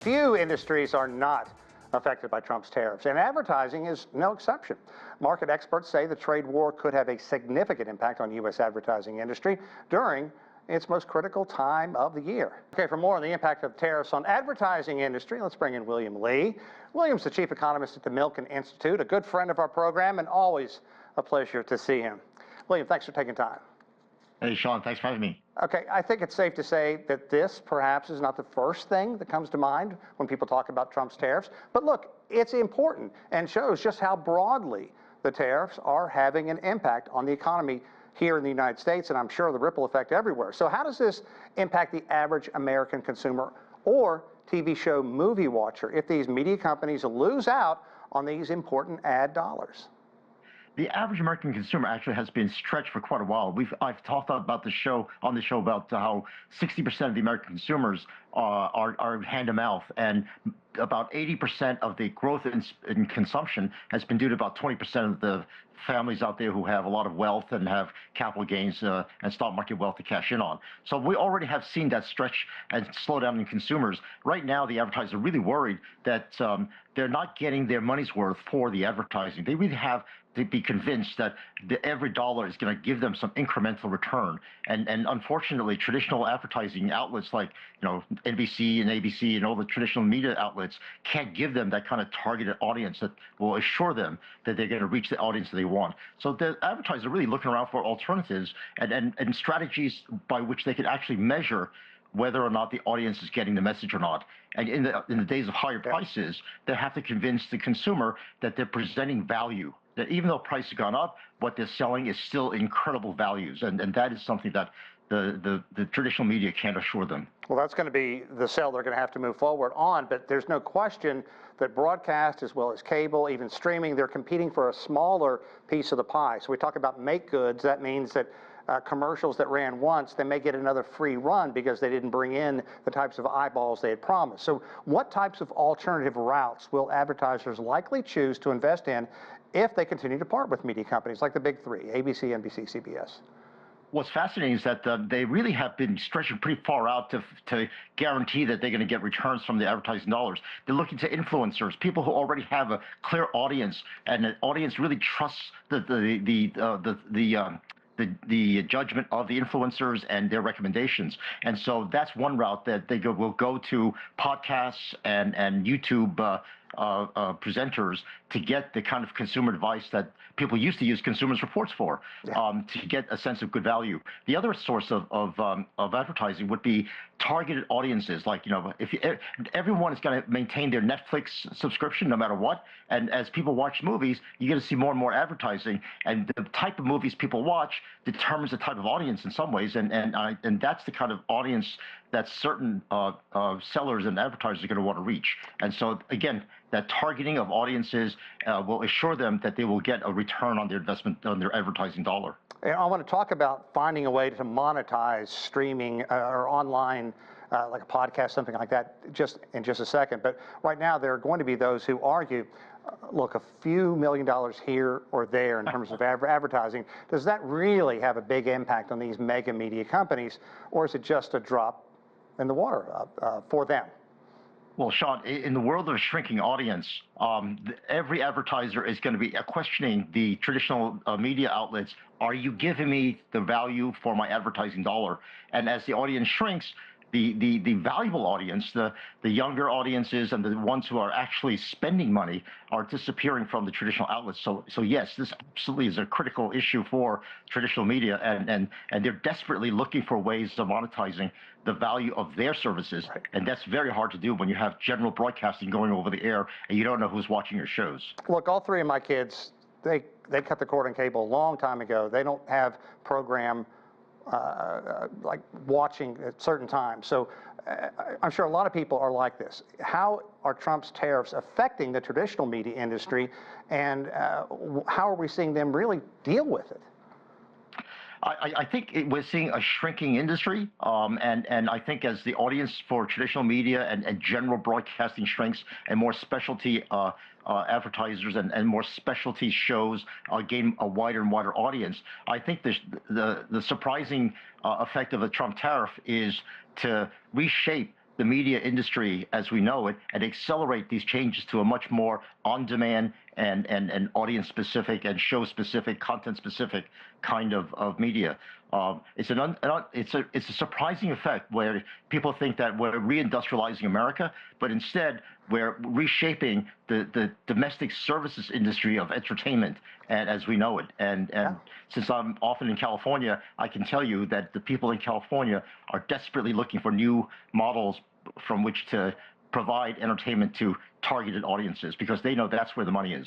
Few industries are not affected by Trump's tariffs, and advertising is no exception. Market experts say the trade war could have a significant impact on U.S. advertising industry during its most critical time of the year. Okay, for more on the impact of tariffs on advertising industry, let's bring in William Lee. William's the chief economist at the Milken Institute, a good friend of our program, and always a pleasure to see him. William, thanks for taking time. Hey, Sean, thanks for having me. Okay, I think it's safe to say that this perhaps is not the first thing that comes to mind when people talk about Trump's tariffs. But look, it's important and shows just how broadly the tariffs are having an impact on the economy here in the United States, and I'm sure the ripple effect everywhere. So how does this impact the average American consumer or TV show movie watcher if these media companies lose out on these important ad dollars? The average American consumer actually has been stretched for quite a while. I've talked about the show about how 60% of the American consumers are hand to mouth, and about 80% of the growth in consumption has been due to about 20% of the families out there who have a lot of wealth and have capital gains and stock market wealth to cash in on. So we already have seen that stretch and slowdown in consumers. Right now, the advertisers are really worried that they're not getting their money's worth for the advertising. They really have to be convinced that every dollar is going to give them some incremental return. And unfortunately, traditional advertising outlets like NBC and ABC and all the traditional media outlets can't give them that kind of targeted audience that will assure them that they're going to reach the audience that they want. So the advertisers are really looking around for alternatives and strategies by which they can actually measure whether or not the audience is getting the message or not. And in the days of higher prices, they have to convince the consumer that they're presenting value, that even though prices have gone up, what they're selling is still incredible values. And that is something that the traditional media can't assure them. Well, that's going to be the sell they're going to have to move forward on, but there's no question that broadcast as well as cable, even streaming, they're competing for a smaller piece of the pie. So we talk about make goods. That means that commercials that ran once, they may get another free run because they didn't bring in the types of eyeballs they had promised. So what types of alternative routes will advertisers likely choose to invest in if they continue to part with media companies like the big three, ABC, NBC, CBS? What's fascinating is that they really have been stretching pretty far out to guarantee that they're going to get returns from the advertising dollars. They're looking to influencers, people who already have a clear audience, and the audience really trusts the judgment of the influencers and their recommendations. And so that's one route that they will go to podcasts and YouTube presenters to get the kind of consumer advice that people used to use Consumers Reports for, to get a sense of good value. The other source of advertising would be targeted audiences. Like, if everyone is going to maintain their Netflix subscription no matter what, and as people watch movies, you're going to see more and more advertising, and the type of movies people watch determines the type of audience in some ways, and that's the kind of audience that certain sellers and advertisers are going to want to reach. And so again, that targeting of audiences will assure them that they will get a return on their investment, on their advertising dollar. And I want to talk about finding a way to monetize streaming or online, like a podcast, something like that, in just a second. But right now, there are going to be those who argue, look, a few $1 million here or there in terms of advertising, does that really have a big impact on these mega media companies, or is it just a drop in the water for them? Well, Sean, in the world of a shrinking audience, every advertiser is going to be questioning the traditional media outlets. Are you giving me the value for my advertising dollar? And as the audience shrinks, the valuable audience, the younger audiences and the ones who are actually spending money are disappearing from the traditional outlets. So yes, this absolutely is a critical issue for traditional media, and they're desperately looking for ways of monetizing the value of their services. Right. And that's very hard to do when you have general broadcasting going over the air and you don't know who's watching your shows. Look, all three of my kids, they cut the cord on cable a long time ago. They don't have program like watching at certain times. So I'm sure a lot of people are like this. How are Trump's tariffs affecting the traditional media industry, and how are we seeing them really deal with it? I think we're seeing a shrinking industry, and I think as the audience for traditional media and general broadcasting shrinks, and more specialty advertisers and more specialty shows gain a wider and wider audience, I think the surprising effect of a Trump tariff is to reshape the media industry as we know it and accelerate these changes to a much more on-demand and audience-specific and show-specific, content-specific kind of media. It's a surprising effect where people think that we're reindustrializing America, but instead we're reshaping the domestic services industry of entertainment and as we know it. And since I'm often in California, I can tell you that the people in California are desperately looking for new models from which to provide entertainment to targeted audiences because they know that's where the money is.